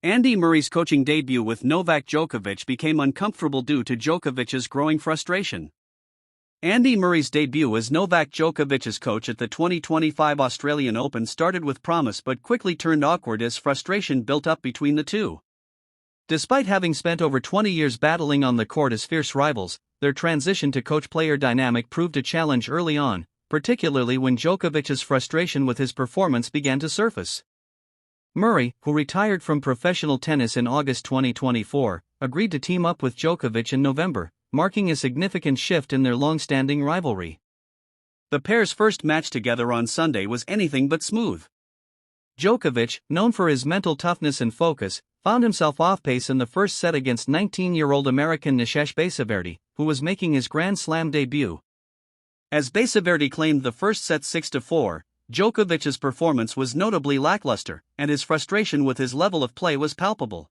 Andy Murray's coaching debut with Novak Djokovic became uncomfortable due to Djokovic's growing frustration. Andy Murray's debut as Novak Djokovic's coach at the 2025 Australian Open started with promise but quickly turned awkward as frustration built up between the two. Despite having spent over 20 years battling on the court as fierce rivals, their transition to coach-player dynamic proved a challenge early on, particularly when Djokovic's frustration with his performance began to surface. Murray, who retired from professional tennis in August 2024, agreed to team up with Djokovic in November, marking a significant shift in their long-standing rivalry. The pair's first match together on Sunday was anything but smooth. Djokovic, known for his mental toughness and focus, found himself off-pace in the first set against 19-year-old American Basavareddy, who was making his Grand Slam debut. As Basavareddy claimed the first set 6-4, Djokovic's performance was notably lackluster, and his frustration with his level of play was palpable.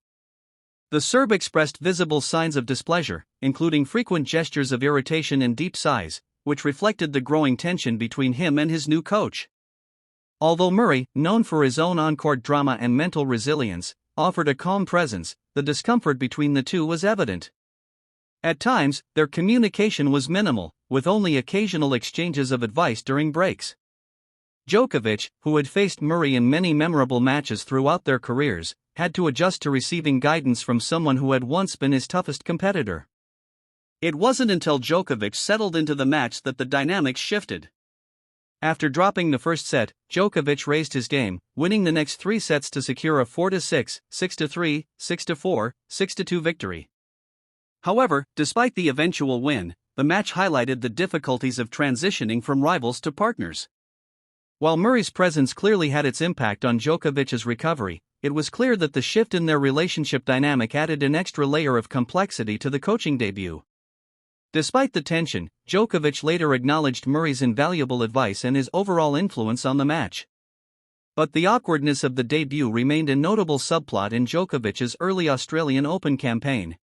The Serb expressed visible signs of displeasure, including frequent gestures of irritation and deep sighs, which reflected the growing tension between him and his new coach. Although Murray, known for his own on-court drama and mental resilience, offered a calm presence, the discomfort between the two was evident. At times, their communication was minimal, with only occasional exchanges of advice during breaks. Djokovic, who had faced Murray in many memorable matches throughout their careers, had to adjust to receiving guidance from someone who had once been his toughest competitor. It wasn't until Djokovic settled into the match that the dynamics shifted. After dropping the first set, Djokovic raised his game, winning the next three sets to secure a 4-6, 6-3, 6-4, 6-2 victory. However, despite the eventual win, the match highlighted the difficulties of transitioning from rivals to partners. While Murray's presence clearly had its impact on Djokovic's recovery, it was clear that the shift in their relationship dynamic added an extra layer of complexity to the coaching debut. Despite the tension, Djokovic later acknowledged Murray's invaluable advice and his overall influence on the match. But the awkwardness of the debut remained a notable subplot in Djokovic's early Australian Open campaign.